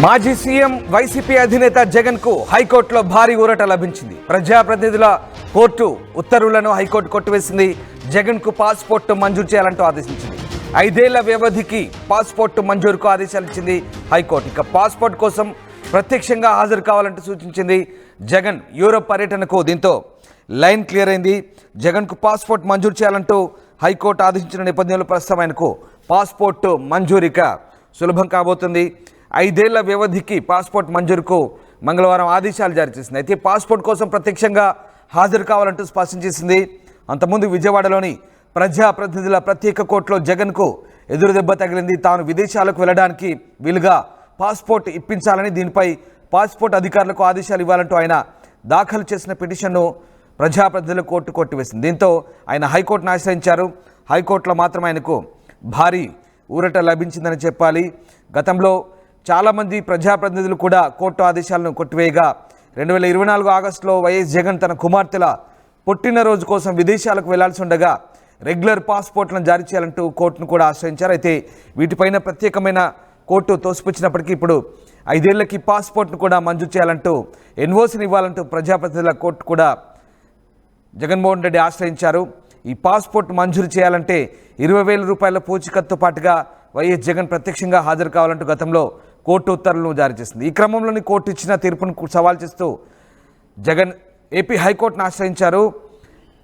మాజీ CM YCP అధినేత జగన్ కు హైకోర్టులో భారీ ఊరట లభించింది. ప్రజాప్రతినిధుల కోర్టు ఉత్తర్వులను హైకోర్టు కొట్టివేసింది. జగన్ కు పాస్పోర్ట్ మంజూరు చేయాలంటూ ఆదేశించింది. 5 ఏళ్ల వ్యవధికి పాస్పోర్ట్ మంజూరుకు ఆదేశాలు ఇచ్చింది హైకోర్టు. ఇక పాస్పోర్ట్ కోసం ప్రత్యక్షంగా హాజరు కావాలంటూ సూచించింది. జగన్ యూరోప్ పర్యటనకు దీంతో లైన్ క్లియర్ అయింది. జగన్ కు పాస్పోర్ట్ మంజూరు చేయాలంటూ హైకోర్టు ఆదేశించిన నేపథ్యంలో ప్రస్తుతం ఆయనకు పాస్పోర్ట్ మంజూరిక సులభం కాబోతుంది. 5 ఏళ్ల వ్యవధికి పాస్పోర్ట్ మంజూరుకు మంగళవారం ఆదేశాలు జారీ చేసింది. అయితే పాస్పోర్ట్ కోసం ప్రత్యక్షంగా హాజరు కావాలంటూ స్పష్టం చేసింది. అంతకుముందు విజయవాడలోని ప్రజాప్రతినిధుల ప్రత్యేక కోర్టులో జగన్కు ఎదురుదెబ్బ తగిలింది. తాను విదేశాలకు వెళ్ళడానికి వీలుగా పాస్పోర్ట్ ఇప్పించాలని, దీనిపై పాస్పోర్ట్ అధికారులకు ఆదేశాలు ఇవ్వాలంటూ ఆయన దాఖలు చేసిన పిటిషన్ను ప్రజాప్రతినిధుల కోర్టు కొట్టివేసింది. దీంతో ఆయన హైకోర్టును ఆశ్రయించారు. హైకోర్టులో మాత్రం ఆయనకు భారీ ఊరట లభించిందని చెప్పాలి. గతంలో చాలామంది ప్రజాప్రతినిధులు కూడా కోర్టు ఆదేశాలను కొట్టివేయగా 2024 ఆగస్టులో వైఎస్ జగన్ తన కుమార్తెల పుట్టినరోజు కోసం విదేశాలకు వెళ్లాల్సి ఉండగా రెగ్యులర్ పాస్పోర్ట్లను జారీ చేయాలంటూ కోర్టును కూడా ఆశ్రయించారు. అయితే వీటిపైన ప్రత్యేకమైన కోర్టు తోసిపుచ్చినప్పటికీ ఇప్పుడు 5 ఏళ్లకి పాస్పోర్ట్ను కూడా మంజూరు చేయాలంటూ ఎన్ఓసిని ఇవ్వాలంటూ ప్రజాప్రతినిధుల కోర్టు కూడా జగన్మోహన్ రెడ్డి ఆశ్రయించారు. ఈ పాస్పోర్ట్ మంజూరు చేయాలంటే 20,000 రూపాయల పూచికత్తుతో పాటుగా వైఎస్ జగన్ ప్రత్యక్షంగా హాజరు కావాలంటూ గతంలో కోర్టు ఉత్తర్వులను జారీ చేసింది. ఈ క్రమంలోని కోర్టు ఇచ్చిన తీర్పును సవాల్ చేస్తూ జగన్ ఏపీ హైకోర్టును ఆశ్రయించారు.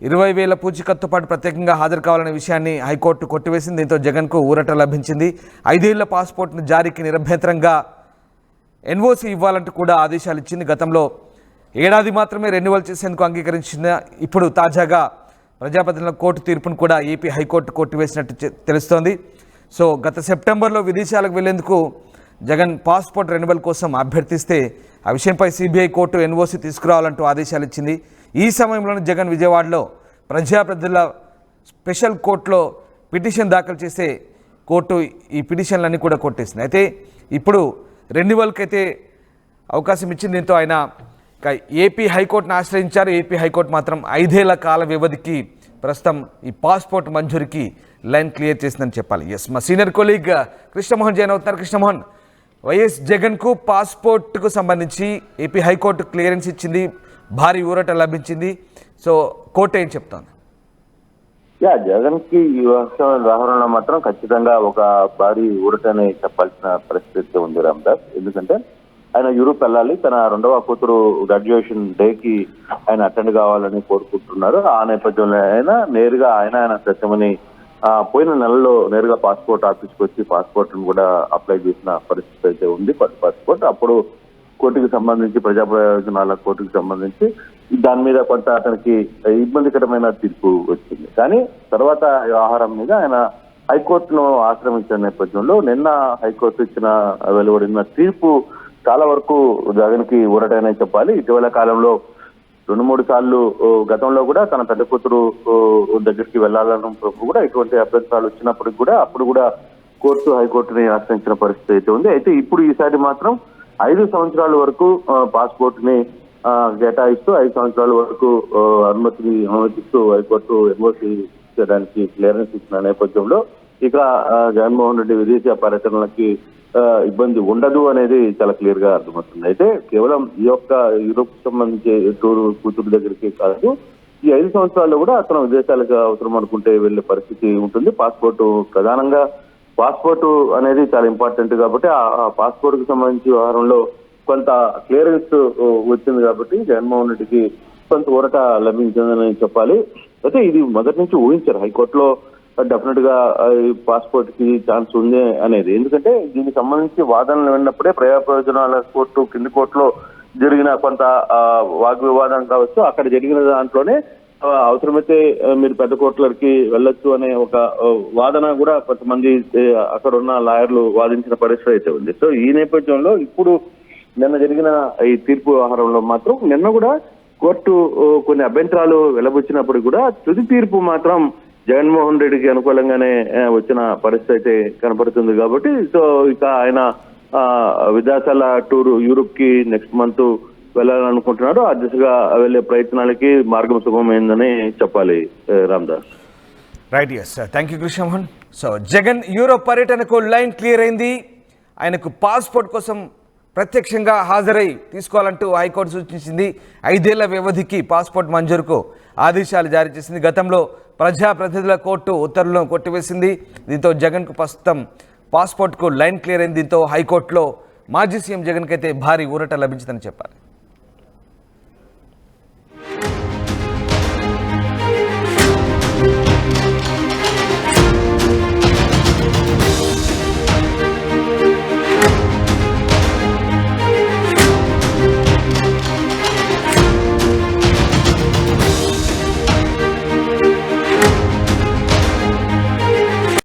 20,000 పూచికత్తుతో పాటు ప్రత్యేకంగా హాజరు కావాలనే విషయాన్ని హైకోర్టు కొట్టివేసింది. దీంతో జగన్కు ఊరట లభించింది. 5 ఏళ్ల పాస్పోర్ట్ను జారీకి నిరభ్యంతరంగా ఎన్ఓసి ఇవ్వాలంటూ కూడా ఆదేశాలు ఇచ్చింది. గతంలో ఏడాది మాత్రమే రెన్యువల్ చేసేందుకు అంగీకరించిన ఇప్పుడు తాజాగా ప్రజాప్రతినిధుల కోర్టు తీర్పును కూడా ఏపీ హైకోర్టు కొట్టివేసినట్టు తెలుస్తోంది. సో గత సెప్టెంబర్లో విదేశాలకు వెళ్లేందుకు జగన్ పాస్పోర్ట్ రెన్యువల్ కోసం అభ్యర్థిస్తే ఆ విషయంపై సిబిఐ కోర్టు ఎన్ఓసి తీసుకురావాలంటూ ఆదేశాలు ఇచ్చింది. ఈ సమయంలోనే జగన్ విజయవాడలో ప్రజాప్రతినిధుల స్పెషల్ కోర్టులో పిటిషన్ దాఖలు చేస్తే కోర్టు ఈ పిటిషన్లన్నీ కూడా కొట్టేసింది. అయితే ఇప్పుడు రెన్యువల్కి అయితే అవకాశం ఇచ్చింది. దీంతో ఆయన ఏపీ హైకోర్టును ఆశ్రయించారు. ఏపీ హైకోర్టు మాత్రం 5 ఏళ్ల కాల వ్యవధికి ప్రస్తుతం ఈ పాస్పోర్ట్ మంజూరికి లైన్ క్లియర్ చేసిందని చెప్పాలి. ఎస్, మా సీనియర్ కొలీగ్ కృష్ణమోహన్ జాయిన్ అవుతున్నారు. కృష్ణమోహన్, వైఎస్ జగన్కు పాస్పోర్ట్కు సంబంధించి ఏపీ హైకోర్టు క్లియరెన్స్ ఇచ్చింది, భారీ ఊరట లభించింది. సో కోర్టు ఏం చెప్తోంది? జగన్ కి ఈ వ్యవహారంలో మాత్రం ఖచ్చితంగా ఒక భారీ ఊరటని చెప్పాల్సిన పరిస్థితి ఉంది రామ్దాస్. ఎందుకంటే ఆయన యూరోప్ వెళ్ళాలి, తన 2వ కూతురు గ్రాడ్యుయేషన్ డేకి ఆయన అటెండ్ కావాలని కోరుకుంటున్నారు. ఆ నేపథ్యంలో నేరుగా ఆయన సత్యమని పోయిన నెలలో నేరుగా పాస్పోర్ట్ ఆఫీస్కి వచ్చి పాస్పోర్ట్ ను కూడా అప్లై చేసిన పరిస్థితి అయితే ఉంది. పాస్పోర్ట్ అప్పుడు కోర్టుకు సంబంధించి, ప్రజా ప్రయోజనాల కోర్టుకు సంబంధించి దాని మీద కొంత అతనికి ఇబ్బందికరమైన తీర్పు వచ్చింది. కానీ తర్వాత వ్యవహారం మీద ఆయన హైకోర్టును ఆశ్రమించిన నేపథ్యంలో నిన్న హైకోర్టు ఇచ్చిన వెలువడిన తీర్పు చాలా వరకు జగన్ కి ఊరటనే చెప్పాలి. ఇటీవల కాలంలో 2-3 సార్లు గతంలో కూడా తన పెద్ద కూతురు దగ్గరికి వెళ్లాలన్నప్పుడు కూడా ఇటువంటి అభ్యంతరాలు వచ్చినప్పటికి కూడా అప్పుడు కూడా కోర్టు హైకోర్టుని ఆశ్రయించిన పరిస్థితి అయితే ఉంది. అయితే ఇప్పుడు ఈసారి మాత్రం 5 సంవత్సరాల వరకు పాస్పోర్ట్ ని కేటాయిస్తూ 5 సంవత్సరాల వరకు అనుమతిస్తూ హైకోర్టు ఎన్ఓసి చేయడానికి క్లియరెన్స్ ఇచ్చిన నేపథ్యంలో ఇక జగన్మోహన్ రెడ్డి విదేశీ పర్యటనలకి ఇబ్బంది ఉండదు అనేది చాలా క్లియర్ గా అర్థమవుతుంది. అయితే కేవలం ఈ యొక్క యూరోప్ సంబంధించి కూతురు దగ్గరికి కాదు, ఈ 5 సంవత్సరాల్లో కూడా అతను విదేశాలకు అవసరం అనుకుంటే వెళ్లే పరిస్థితి ఉంటుంది. ప్రధానంగా పాస్పోర్ట్ అనేది చాలా ఇంపార్టెంట్ కాబట్టి ఆ పాస్పోర్ట్ కు సంబంధించి వ్యవహారంలో కొంత క్లియరెన్స్ వచ్చింది కాబట్టి జగన్మోహన్ రెడ్డికి కొంత ఊరట లభించిందని చెప్పాలి. అయితే ఇది మొదటి నుంచి ఊహించారు హైకోర్టులో డెఫినెట్ గా పాస్పోర్ట్ కి ఛాన్స్ ఉంది అనేది. ఎందుకంటే దీనికి సంబంధించి వాదనలు విన్నప్పుడే ప్రజా ప్రయోజనాల కోర్టు కింది కోర్టులో జరిగిన కొంత వాగ్వివాదం కావచ్చు, అక్కడ జరిగిన దాంట్లోనే అవసరమైతే మీరు పెద్ద కోర్టులకి వెళ్ళొచ్చు అనే ఒక వాదన కూడా కొంతమంది అక్కడ ఉన్న లాయర్లు వాదించిన పరిస్థితి అయితే ఉంది. సో ఈ నేపథ్యంలో ఇప్పుడు నిన్న జరిగిన ఈ తీర్పు వ్యవహారంలో మాత్రం నిన్న కూడా కోర్టు కొన్ని అభ్యంతరాలు వెలబుచ్చినప్పుడు కూడా తుది తీర్పు మాత్రం జగన్మోహన్ రెడ్డికి అనుకూలంగానే వచ్చిన పరిస్థితి అయితే కనపడుతుంది. కాబట్టి సో ఇక ఆయన విదేశాల టూర్ యూరోప్ కి నెక్స్ట్ మంత్ వెళ్ళాలనుకుంటున్నారు. ఆ దిశగా వెళ్లే ప్రయత్నాలకి మార్గం సుగమమైందని చెప్పాలి Ramdas. Right, yes, thank you Krishnamohan. So Jagan Europe పర్యటనకు లైన్ క్లియర్ అయింది. ఆయనకు పాస్పోర్ట్ కోసం ప్రత్యక్షంగా హాజరై తీసుకోవాలంటూ హైకోర్టు సూచించింది. 5 ఏళ్ల వ్యవధికి పాస్పోర్ట్ మంజూరుకు ఆదేశాలు జారీ చేసింది. గతంలో ప్రజాప్రతినిధుల కోర్టు ఉత్తర్వులను కొట్టివేసింది. దీంతో జగన్కు ప్రస్తుతం పాస్పోర్ట్కు లైన్ క్లియర్ అయింది. దీంతో హైకోర్టులో మాజీ సీఎం జగన్కి అయితే భారీ ఊరట లభించిందని చెప్పాలి.